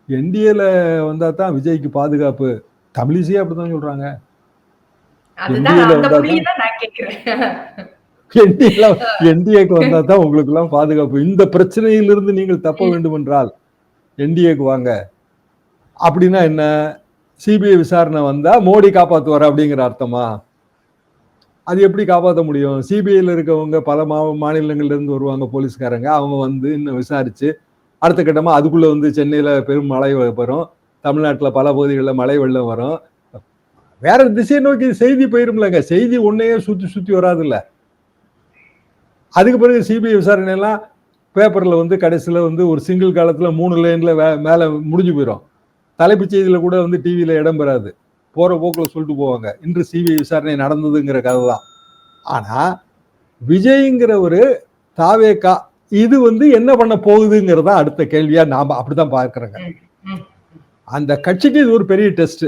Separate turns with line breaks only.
என்டிஏல வந்தா தான் விஜய்க்கு பாதுகாப்பு. தமிழிசையே அப்படிதான் சொல்றாங்க.
என்டிஏல வந்தா தான்
என்டிஏக்கு வந்தா தான் உங்களுக்கு எல்லாம் பாதுகாப்பு. இந்த பிரச்சனையிலிருந்து நீங்கள் தப்ப வேண்டும் என்றால் என்டிஏக்கு வாங்க. அப்படின்னா என்ன? சிபிஐ விசாரணை வந்தா மோடி காப்பாத்துவார் அப்படிங்கிற அர்த்தமா? அது எப்படி காப்பாற்ற முடியும்? சிபிஐல இருக்கவங்க பல மாநிலங்கள்ல இருந்து வருவாங்க போலீஸ்காரங்க. அவங்க வந்து இன்னும் விசாரிச்சு அடுத்த கட்டமா அதுக்குள்ள வந்து சென்னையில பெரும் மழை வரும், தமிழ்நாட்டுல பல பகுதிகளில் மழை வெள்ளம் வரும். வேற திசையை நோக்கி செய்தி போயிரும்லங்க. செய்தி ஒன்னையே சுத்தி சுத்தி வராது இல்ல. அதுக்கு பிறகு சிபிஐ விசாரணை எல்லாம் பேப்பர்ல வந்து கடைசியில வந்து ஒரு சிங்கிள் காலத்துல 3 லைன்ல மேல முடிஞ்சு போயிடும். தலைப்புச் செய்தியில கூட வந்து டிவியில இடம் பெறாது. போற போக்குல சொல்லிட்டு போவாங்க, இன்று சிபிஐ விசாரணை நடந்ததுங்கிற கதை தான். ஆனா விஜய்ங்கிற ஒரு தாவேகா இது வந்து என்ன பண்ண போகுதுங்கிறதா அடுத்த கேள்வியா நாம அப்படிதான் பார்க்கிறேங்க. அந்த கட்சிக்கு இது ஒரு பெரிய டெஸ்ட்.